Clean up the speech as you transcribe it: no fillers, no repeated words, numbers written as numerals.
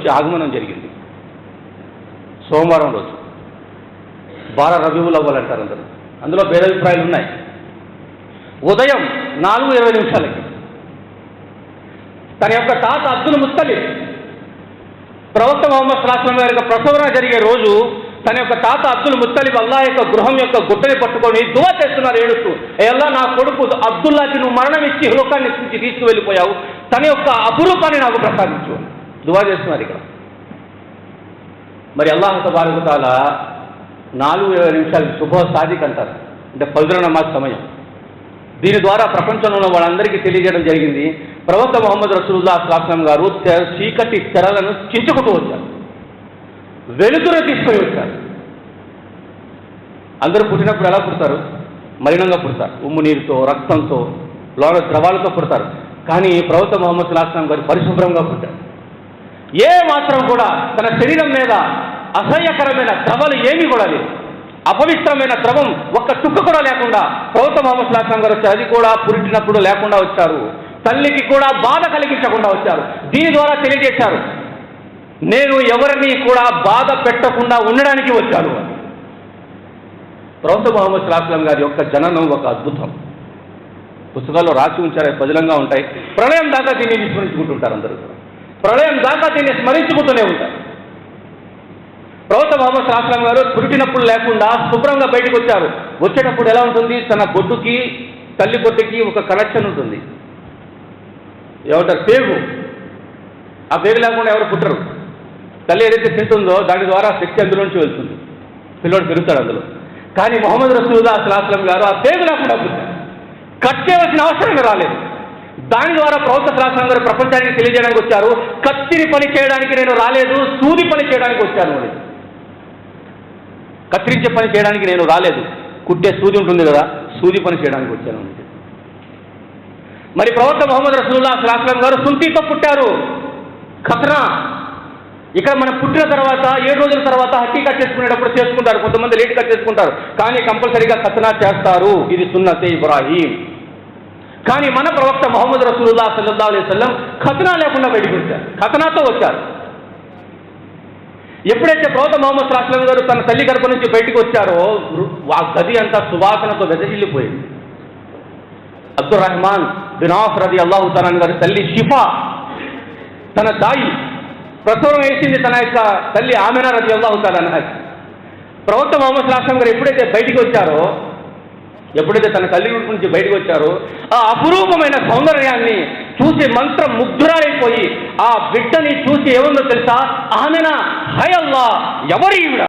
వచ్చి ఆగమనం జరిగింది. సోమవారం రోజు 12 రబీఉల్ అవ్వల్ అంటారు అందరూ. అందులో భేదాభిప్రాయాలు ఉన్నాయి. ఉదయం 4:20 తన యొక్క తాత అబ్దుల్ ముత్తలిబ్ ప్రవక్త ముహమ్మద్ సల్లల్లాహు అలైహి వసల్లం గారి యొక్క ప్రసవన జరిగే రోజు తన యొక్క తాత అబ్దుల్ ముత్తలిబ్ అల్లాహ్ యొక్క గృహం యొక్క గుట్టని పట్టుకొని దువా చేస్తున్నారు ఏడుస్తూ, అల్లాహ్ నా కొడుకు అబ్దుల్లాకి నువ్వు మరణం ఇచ్చి లోకాన్ని నుంచి తీసుకువెళ్ళిపోయావు, తన యొక్క అపురూపాన్ని నాకు ప్రసాదించు దువా చేస్తున్నారు ఇక్కడ. మరి అల్లాహ్ తబారక వ తఆలా 4:20 సుబహ్ సాదిక్ అంటారు, అంటే ఫజ్ర్ నమాజ్ సమయం. దీని ద్వారా ప్రపంచంలో ఉన్న వాళ్ళందరికీ తెలియజేయడం జరిగింది. ప్రవక్త ముహమ్మద్ రసూలుల్లాహి సల్లల్లాహు అలైహి వసల్లం గారు చీకటి తెరలను చించుకుంటూ వచ్చారు, వెలుతురు తీసుకొని వచ్చారు. అందరూ పుట్టినప్పుడు ఎలా పుడతారు? మలినంగా పుడతారు, ఉమ్ము నీరుతో, రక్తంతో, లోన ద్రవాలతో పుడతారు. కానీ ప్రవక్త ముహమ్మద్ సల్లల్లాహు అలైహి వసల్లం గారు పరిశుభ్రంగా పుట్టారు. ఏ మాత్రం కూడా తన శరీరం మీద అసహ్యకరమైన ద్రవాలు ఏమీ కూడా లేదు, అపవిత్రమైన ద్రవం ఒక్క చుక్క కూడా లేకుండా ప్రవక్త ముహమ్మద్ సల్లల్లాహు అలైహి వసల్లం గారు వచ్చారు. అది కూడా పుట్టినప్పుడు లేకుండా వచ్చారు, తల్లికి కూడా బాధ కలిగించకుండా వచ్చారు. దీని ద్వారా తెలియజేశారు, నేను ఎవరిని కూడా బాధ పెట్టకుండా ఉండడానికి వచ్చాను అని. ప్రవక్త ముహమ్మద్ సల్లల్లాహు అలైహి వసల్లం గారి యొక్క జననం ఒక అద్భుతం. పుస్తకాల్లో రాసి ఉంచారు, పదిలంగా ఉంటాయి. ప్రళయం దాకా దీన్ని విస్మరించుకుంటుంటారు అందరూ, ప్రళయం దాకా దీన్ని స్మరించుకుంటూనే ఉంటారు. ప్రవక్త ముహమ్మద్ సల్లల్లాహు అలైహి వసల్లం గారు పుట్టినప్పుడు లేకుండా శుభ్రంగా బయటకు వచ్చారు. వచ్చేటప్పుడు ఎలా ఉంటుంది? తన బొడ్డుకి తల్లి బొడ్డుకి ఒక కనెక్షన్ ఉంటుంది, ఏమంటారు? పేగు. ఆ పేగు లేకుండా ఎవరు పుట్టరు. తల్లి ఏదైతే తింటుందో దాని ద్వారా శక్తి అందులోంచి వెళ్తుంది, పిల్లోడు పెరుగుతాడు అందులో. కానీ ముహమ్మద్ రసూలుల్లాహి సల్లల్లాహు అలైహి వసల్లం గారు ఆ పేగు లేకుండా పుట్టారు, కట్ చేయవలసిన అవసరం రాలేదు. దాని ద్వారా ప్రవక్త సల్లల్లాహు అలైహి వసల్లం గారు ప్రపంచానికి తెలియజేయడానికి వచ్చారు, కత్తిని పని చేయడానికి నేను రాలేదు, సూది పని చేయడానికి వచ్చాను అని. కత్తిరించే పని చేయడానికి నేను రాలేదు, కుట్టే సూది ఉంటుంది కదా, సూది పని చేయడానికి వచ్చాను అని. మరి ప్రవక్త ముహమ్మద్ రసూలుల్లాహి సల్లల్లాహు అలైహి వసల్లం గారు సుంతితో పుట్టారు, ఖత్నా. ఇక్కడ మనం పుట్టిన తర్వాత 7 రోజుల తర్వాత హకీకా చేసుకునేటప్పుడు చేసుకుంటారు, కొంతమంది లేట్గా చేసుకుంటారు, కానీ కంపల్సరీగా ఖత్నా చేస్తారు. ఇది సున్నతే ఇబ్రాహీం. కానీ మన ప్రవక్త ముహమ్మద్ రసూలుల్లాహి సల్లల్లాహు అలైహి వసల్లం ఖత్నా లేకుండా బయటకు వచ్చారు, ఖత్నాతో వచ్చారు. ఎప్పుడైతే ప్రవక్త ముహమ్మద్ సల్లల్లాహు అలైహి వసల్లం గారు తన తల్లి గర్భం నుంచి బయటకు వచ్చారో ఆ గది అంతా సువాసనతో వెదజిల్లిపోయింది. అబ్దుర్ రహమాన్ బిన్ ఔఫ్ రదియల్లాహు తఆలా గారి తల్లి షిఫా, తన దాయి ప్రసవం వేసింది తన యొక్క తల్లి ఆమినా రదియల్లాహు తఆలా అన్హా. ప్రవక్త ముహమ్మద్ సల్లల్లాహు అలైహి వసల్లం గారు ఎప్పుడైతే బయటికి వచ్చారో, ఎప్పుడైతే తన తల్లి నుంచి బయటకు వచ్చారో ఆ అపురూపమైన సౌందర్యాన్ని చూసి మంత్రం ముగ్ధురాలైపోయి ఆ బిడ్డని చూసి ఏముందో తెలుసా? ఆమెనా హై అల్లా, ఎవరి ఈవిడ?